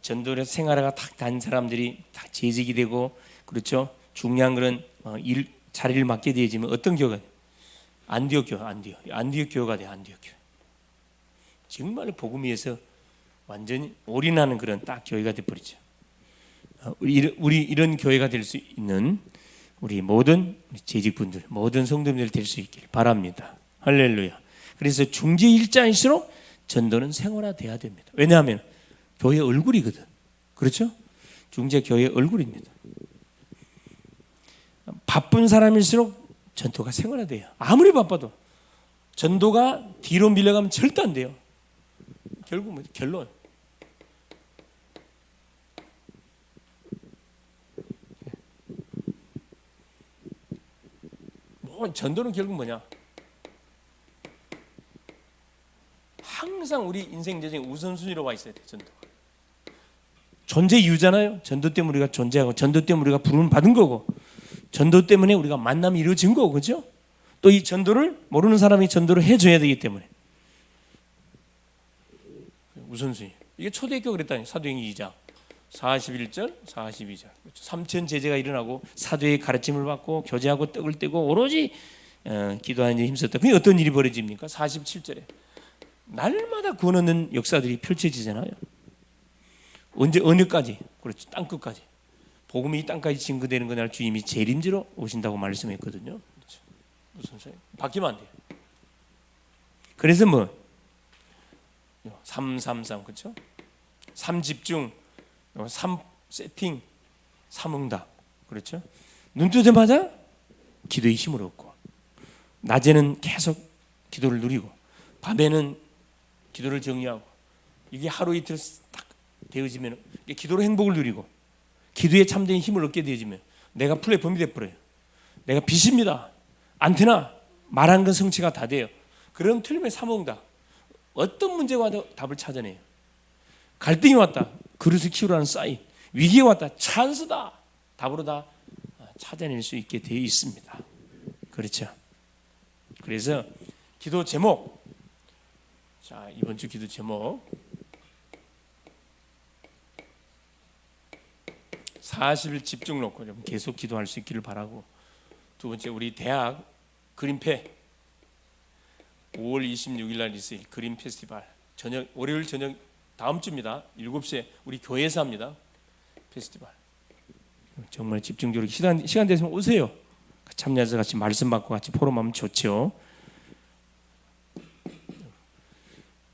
전도의 생활화가 탁 단 사람들이 딱 재직이 되고 그렇죠? 중요한 그런 자리를 맡게 되어지면 어떤 교회가 돼요? 안디옥 교회, 안디옥 교회가 돼요. 안디옥 교회. 정말 복음 위에서 완전히 올인하는 그런 딱 교회가 돼버리죠. 우리 이런 교회가 될 수 있는 우리 모든 재직분들, 모든 성도님들 될 수 있길 바랍니다. 할렐루야. 그래서 중재 일자일수록 전도는 생활화돼야 됩니다. 왜냐하면 교회 얼굴이거든. 그렇죠? 중재 교회 얼굴입니다. 바쁜 사람일수록 전도가 생활화돼요. 아무리 바빠도 전도가 뒤로 밀려가면 절대 안 돼요. 결국 뭐 결론. 뭐 전도는 결국 뭐냐? 항상 우리 인생 여정에 우선순위로 와 있어야 돼. 전도가. 존재 이유잖아요. 전도 때문에 우리가 존재하고 전도 때문에 우리가 부름을 받은 거고 전도 때문에 우리가 만남이 이루어진 거고 그렇죠? 또 이 전도를 모르는 사람이 전도를 해줘야 되기 때문에 우선순위. 이게 초대교회 그랬다니. 사도행전 2장 41절 42절 3천 제자가 일어나고 사도의 가르침을 받고 교제하고 떡을 떼고 오로지 기도하는 데 힘썼다. 그게 어떤 일이 벌어집니까? 47절에 날마다 구원 얻는 역사들이 펼쳐지잖아요. 언제 어느까지? 그렇죠. 땅끝까지. 복음이 이 땅까지 증거되는 그날 주님이 재림지로 오신다고 말씀했거든요. 그렇죠. 무슨 소리? 바뀌면 안 돼요. 그래서 뭐 333 그렇죠? 3집중, 3세팅, 3응답 그렇죠? 눈 뜨자마자 기도의 힘을 얻고 낮에는 계속 기도를 누리고 밤에는 기도를 정리하고 이게 하루 이틀 딱 되어지면 기도로 행복을 누리고 기도에 참된 힘을 얻게 되어지면 내가 플랫폼이 돼버려요. 내가 빛입니다. 안테나 말한 건 성취가 다 돼요. 그럼 틀림에 삼응답. 어떤 문제가 와도 답을 찾아내요. 갈등이 왔다. 그릇을 키우라는 사인. 위기가 왔다. 찬스다. 답으로 다 찾아낼 수 있게 되어 있습니다. 그렇죠. 그래서 기도 제목. 자, 이번 주 기도 제목 40일 집중 놓고 좀 계속 기도할 수 있기를 바라고 두 번째, 우리 대학 그림페 5월 26일 날 있을 그림 페스티벌, 저녁 월요일 저녁 다음 주입니다. 7시에 우리 교회에서 합니다. 페스티벌. 정말 집중적으로 시간 되시면 오세요. 참여해서 같이 말씀 받고 같이 포럼하면 좋죠.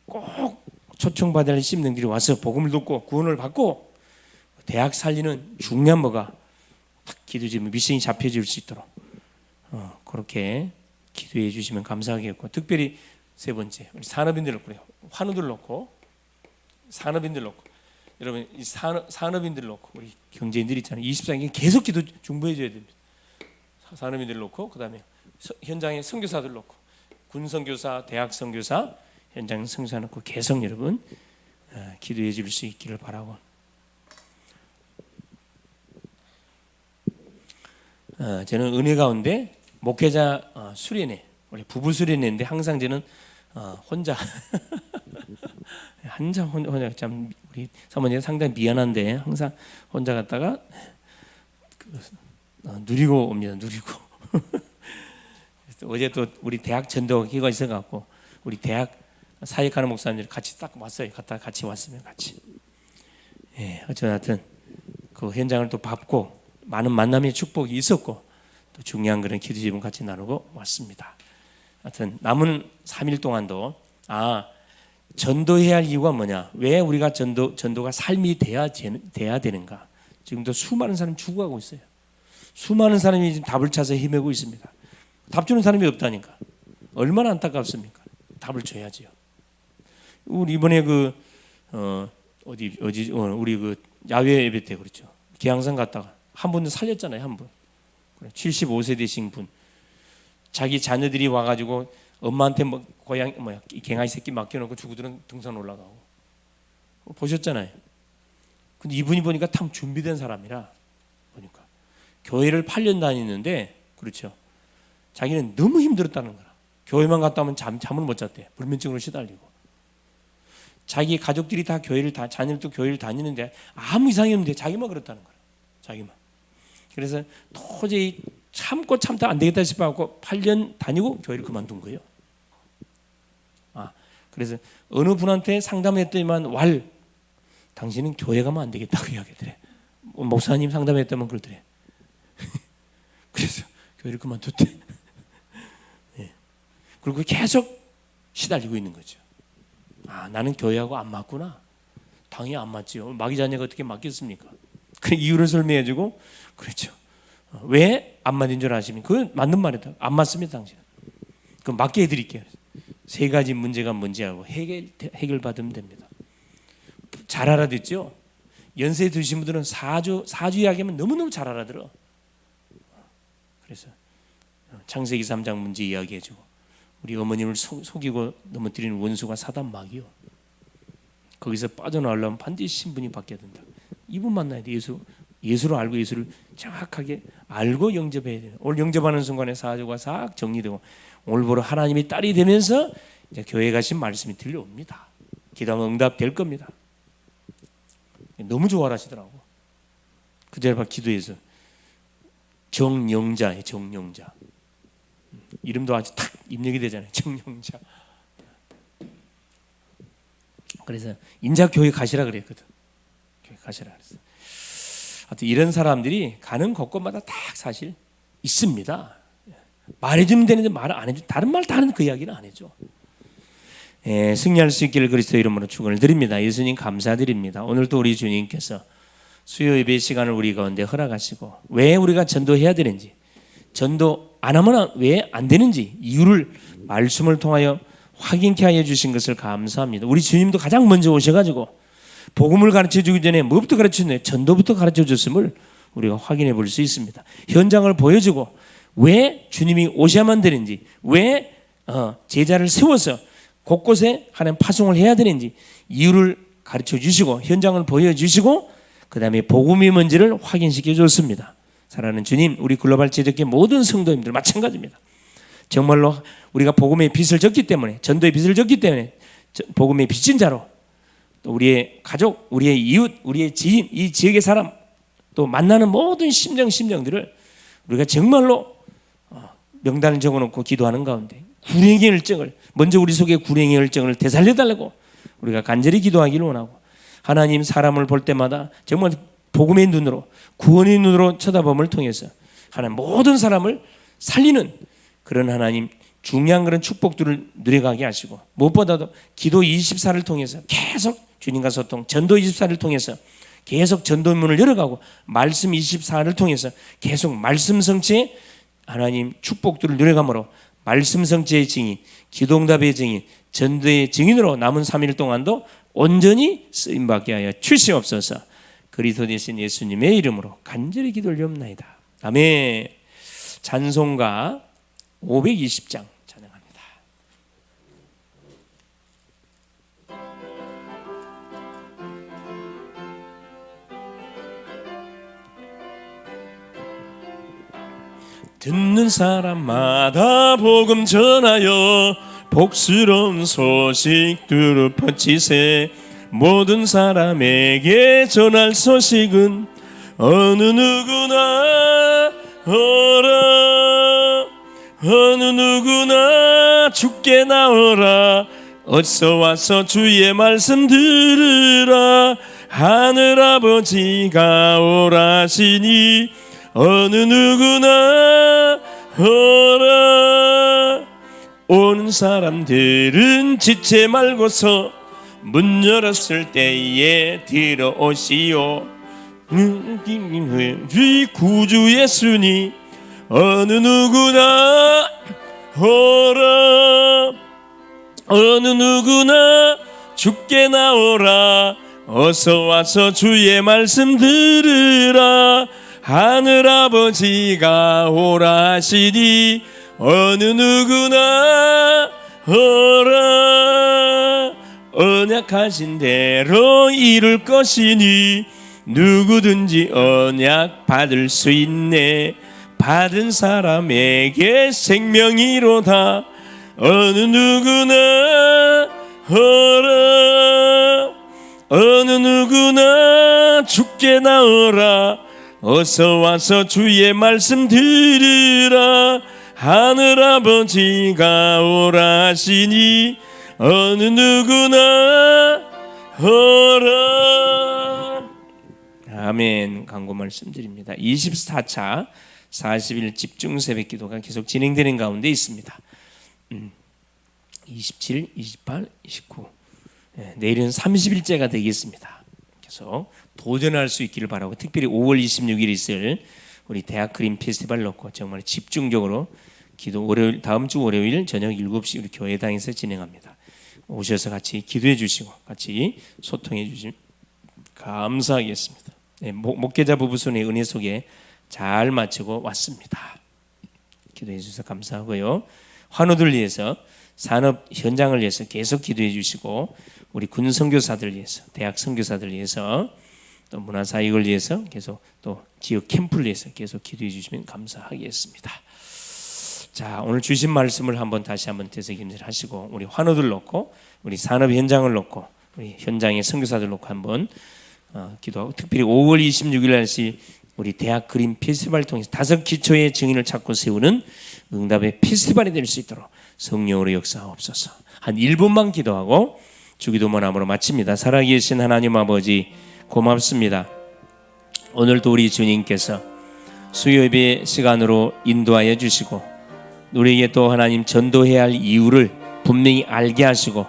꼭 초청받을 심령들이 와서 복음을 듣고 구원을 받고 대학 살리는 중요한 뭐가 딱 기도지면 미션이 잡혀질 수 있도록 그렇게 기도해 주시면 감사하겠고, 특별히 세 번째, 우리 산업인들 놓고 환우들 놓고 산업인들 놓고, 여러분 이 산업인들 놓고 우리 경제인들 있잖아요. 24시간 계속 기도 중보해 줘야 됩니다. 산업인들 놓고, 그다음에 현장의 선교사들 놓고, 군 선교사, 대학 선교사, 현장 선교사 놓고 계속 여러분 기도해 줄 수 있기를 바라고. 저는 은혜 가운데 목회자 수련회, 원래 부부 수련회인데 항상 저는 혼자 혼자 참 우리 사모님 상당히 미안한데 항상 혼자 갔다가 누리고 옵니다. 누리고. 어제 또 우리 대학 전도기가 있어갖고 우리 대학 사역하는 목사님들 같이 딱 왔어요. 갔다가 같이 왔으면 같이. 예, 어쨌든 그 현장을 또 밟고 많은 만남의 축복이 있었고 또 중요한 그런 기도 제목 같이 나누고 왔습니다. 하여튼 남은 3일 동안도 전도해야 할 이유가 뭐냐? 왜 우리가 전도가 삶이 돼야 되는가? 지금도 수많은 사람이 죽어가고 있어요. 수많은 사람이 지금 답을 찾아 헤매고 있습니다. 답 주는 사람이 없다니까. 얼마나 안타깝습니까? 답을 줘야지요. 우리 이번에 우리 그 야외 예배 때 그렇죠. 기항산 갔다가 한 분은 살렸잖아요. 한 분. 75세 되신 분. 자기 자녀들이 와가지고 엄마한테 갱아이 새끼 맡겨놓고 주구들은 등산 올라가고 보셨잖아요. 근데 이분이 보니까 참 준비된 사람이라 보니까 교회를 8년 다니는데 그렇죠. 자기는 너무 힘들었다는 거라. 교회만 갔다 오면 잠을 못 잤대. 불면증으로 시달리고. 자기 가족들이 다 자녀들도 교회를 다니는데 아무 이상이 없는데 자기만 그렇다는 거야. 자기만. 그래서 도저히 참고 참다 안 되겠다 싶어갖고 8년 다니고 교회를 그만둔 거예요. 그래서 어느 분한테 상담했더니만 당신은 교회 가면 안 되겠다고 이야기하더래. 목사님 상담했다면 그러더래. 그래서 교회를 그만뒀대. 예. 그리고 계속 시달리고 있는 거죠. 나는 교회하고 안 맞구나. 당연히 안 맞지요. 마귀 자녀가 어떻게 맞겠습니까? 그 이유를 설명해주고 그렇죠. 왜 안 맞는 줄 아십니까? 그건 맞는 말이다. 안 맞습니다, 당신은. 그럼 맞게 해드릴게요. 3가지 문제가 뭔지 알고 해결 받으면 됩니다. 잘 알아듣죠? 연세 드신 분들은 사주 이야기하면 너무너무 잘 알아들어. 그래서 창세기 3장 문제 이야기해주고 우리 어머님을 속이고 넘어뜨리는 원수가 사단 마귀요. 거기서 빠져나오려면 반드시 신분이 바뀌어야 된다. 이분 만나야 돼. 예수를 알고 예수를 정확하게 알고 영접해야 돼요. 오늘 영접하는 순간에 사주가 싹 정리되고 오늘부로 하나님의 딸이 되면서 이제 교회 가신 말씀이 들려옵니다. 기도하면 응답될 겁니다. 너무 좋아하시더라고. 그 전에 기도해서 정영자예요. 정영자. 이름도 아주 탁 입력이 되잖아요. 정영자. 그래서 인자 교회 가시라 그랬거든. 교회 가시라 그랬어. 하여튼 이런 사람들이 가는 곳곳마다 다 사실 있습니다. 말해주면 되는데 말을 안 해줘. 다른 말 다른 그 이야기는 안 해줘. 승리할 수 있기를 그리스도 이름으로 축원을 드립니다. 예수님 감사드립니다. 오늘도 우리 주님께서 수요 예배 시간을 우리 가운데 허락하시고 왜 우리가 전도해야 되는지, 전도 안 하면 왜 안 되는지 이유를 말씀을 통하여 확인케 하여 주신 것을 감사합니다. 우리 주님도 가장 먼저 오셔가지고 복음을 가르쳐 주기 전에 뭐부터 가르쳤나요? 전도부터 가르쳐 줬음을 우리가 확인해 볼 수 있습니다. 현장을 보여주고 왜 주님이 오셔야만 되는지, 왜 제자를 세워서 곳곳에 하나님 파송을 해야 되는지 이유를 가르쳐 주시고 현장을 보여주시고 그 다음에 복음이 뭔지를 확인시켜 줬습니다. 사랑하는 주님, 우리 글로벌 제적계 모든 성도님들 마찬가지입니다. 정말로 우리가 복음의 빛을 졌기 때문에, 전도의 빛을 졌기 때문에 복음의 빚진 자로 또 우리의 가족, 우리의 이웃, 우리의 지인, 이 지역의 사람 또 만나는 모든 심정들을 우리가 정말로 명단을 적어놓고 기도하는 가운데 불행의 열정을, 먼저 우리 속에 불행의 열정을 되살려달라고 우리가 간절히 기도하기를 원하고, 하나님 사람을 볼 때마다 정말 복음의 눈으로, 구원의 눈으로 쳐다봄을 통해서 하나님 모든 사람을 살리는 그런 하나님 중요한 그런 축복들을 누려가게 하시고, 무엇보다도 기도 24를 통해서 계속 주님과 소통, 전도 24를 통해서 계속 전도문을 열어가고, 말씀 24를 통해서 계속 말씀 성취의 하나님 축복들을 누려감으로 말씀 성취의 증인, 기도응답의 증인, 전도의 증인으로 남은 3일 동안도 온전히 쓰임받게 하여 주시옵소서. 그리스도 되신 예수님의 이름으로 간절히 기도를 드리옵나이다. 아멘. 찬송가 520장 찬양합니다. 듣는 사람마다 복음 전하여 복스러운 소식들을 퍼치세. 모든 사람에게 전할 소식은 어느 누구나 오라, 어느 누구나 주께 나오라. 어서 와서 주의 말씀 들으라. 하늘아버지가 오라시니 어느 누구나 오라. 오는 사람들은 지체 말고서 문 열었을 때에 들어오시오. 구주 예수니 어느 누구나 오라. 어느 누구나 주께 나오라. 어서 와서 주의 말씀 들으라. 하늘아버지가 오라시니 어느 누구나 오라. 언약하신 대로 이룰 것이니 누구든지 언약 받을 수 있네. 받은 사람에게 생명이로다. 어느 누구나 오라. 어느 누구나 주께 나오라. 어서 와서 주의 말씀 들으라. 하늘아버지가 오라시니 어느 누구나 오라. 아멘. 간구 말씀드립니다. 24차 40일 집중 새벽 기도가 계속 진행되는 가운데 있습니다. 27, 28, 29 내일은 30일째가 되겠습니다. 계속 도전할 수 있기를 바라고, 특별히 5월 26일 있을 우리 대학 그림 페스티벌 놓고 정말 집중적으로 기도, 월요일, 다음 주 월요일 저녁 7시 우리 교회당에서 진행합니다. 오셔서 같이 기도해 주시고 같이 소통해 주시면 감사하겠습니다. 네, 목회자 부부순의 은혜 속에 잘 마치고 왔습니다. 기도해 주셔서 감사하고요. 환우들 위해서, 산업 현장을 위해서 계속 기도해 주시고, 우리 군 선교사들 위해서, 대학 선교사들 위해서, 또 문화사역을 위해서 계속, 또 지역 캠프를 위해서 계속 기도해 주시면 감사하겠습니다. 자, 오늘 주신 말씀을 다시 한번 되새김질하시고, 우리 환우들 놓고, 우리 산업 현장을 놓고, 우리 현장의 선교사들 놓고 한번 기도하고, 특별히 5월 26일 날씨 우리 대학 그림 페스티벌을 통해서 5 기초의 증인을 찾고 세우는 응답의 페스티벌이 될 수 있도록 성령으로 역사하옵소서. 한 1분만 기도하고 주기도문 함으로 마칩니다. 살아계신 하나님 아버지, 고맙습니다. 오늘도 우리 주님께서 수요예배 시간으로 인도하여 주시고, 우리에게 또 하나님 전도해야 할 이유를 분명히 알게 하시고,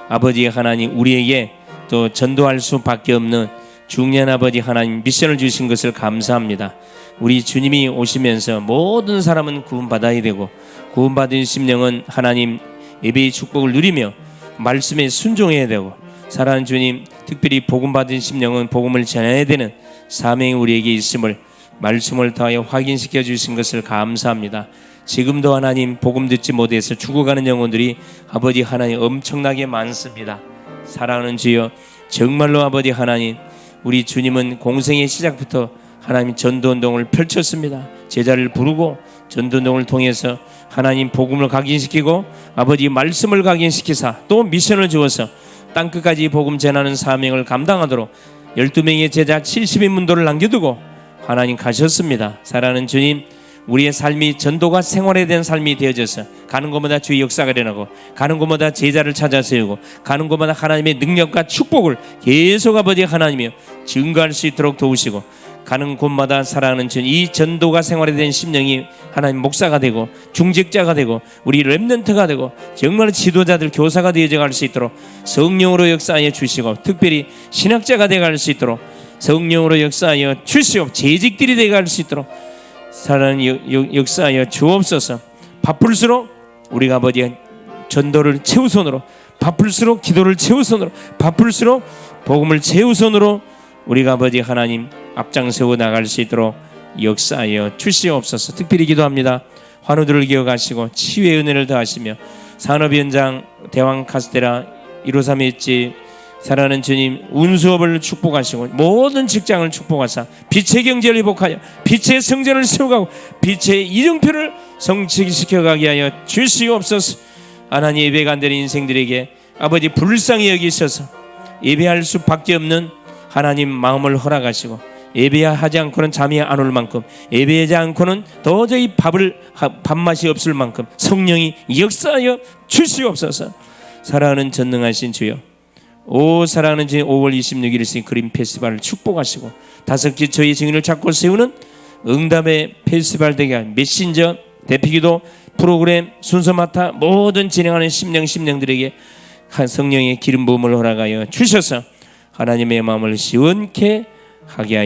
아버지 하나님 우리에게 또 전도할 수밖에 없는 중요한 아버지 하나님 미션을 주신 것을 감사합니다. 우리 주님이 오시면서 모든 사람은 구원받아야 되고, 구원받은 심령은 하나님 예배의 축복을 누리며 말씀에 순종해야 되고, 사랑하는 주님, 특별히 복음받은 심령은 복음을 전해야 되는 사명이 우리에게 있음을 말씀을 통하여 확인시켜 주신 것을 감사합니다. 지금도 하나님 복음 듣지 못해서 죽어가는 영혼들이 아버지 하나님 엄청나게 많습니다. 사랑하는 주여, 정말로 아버지 하나님, 우리 주님은 공생의 시작부터 하나님 전도운동을 펼쳤습니다. 제자를 부르고 전도운동을 통해서 하나님 복음을 각인시키고 아버지 말씀을 각인시키사 또 미션을 주어서 땅끝까지 복음 전하는 사명을 감당하도록 12명의 제자 70인 문도를 남겨두고 하나님 가셨습니다. 사랑하는 주님, 우리의 삶이 전도가 생활에 대한 삶이 되어져서 가는 곳마다 주의 역사가 일어나고 가는 곳마다 제자를 찾아 세우고 가는 곳마다 하나님의 능력과 축복을 계속 아버지 하나님이여 증거할 수 있도록 도우시고 가는 곳마다 살아가는 이 전도가 생활에 대한 심령이 하나님 목사가 되고 중직자가 되고 우리 렘넌트가 되고 정말 지도자들 교사가 되어져 갈 수 있도록 성령으로 역사하여 주시고 특별히 신학자가 되어 갈 수 있도록 성령으로 역사하여 주시옵 재직들이 되어 갈 수 있도록 사랑하는 역사하여 주옵소서. 바쁠수록 우리가 아버지 전도를 최우선으로 바쁠수록 기도를 최우선으로 바쁠수록 복음을 최우선으로 우리가 아버지 하나님 앞장세워 나갈 수 있도록 역사하여 주시옵소서. 특별히 기도합니다. 환우들을 기억하시고 치유의 은혜를 더하시며 산업의 현장 대왕 카스테라 153일지 사랑하는 주님 운수업을 축복하시고 모든 직장을 축복하사 빛의 경제를 회복하여 빛의 성전을 세워가고 빛의 이정표를 성취시켜가게 하여 주시옵소서. 하나님 예배가 안 되는 인생들에게 아버지 불쌍히 여기셔서 예배할 수밖에 없는 하나님 마음을 허락하시고 예배하지 않고는 잠이 안 올 만큼 예배하지 않고는 도저히 밥맛이 없을 만큼 성령이 역사하여 주시옵소서. 사랑하는 전능하신 주여 오 사랑하는 주님 5월 26일 있으니 그림 페스티벌을 축복하시고 다섯 기초의 증인을 잡고 세우는 응답의 페스티벌 되게 한 메신저 대피기도 프로그램 순서 맡아 모든 진행하는 심령들에게 성령의 기름 부음을 허락하여 주셔서 하나님의 마음을 시원케 하게 하여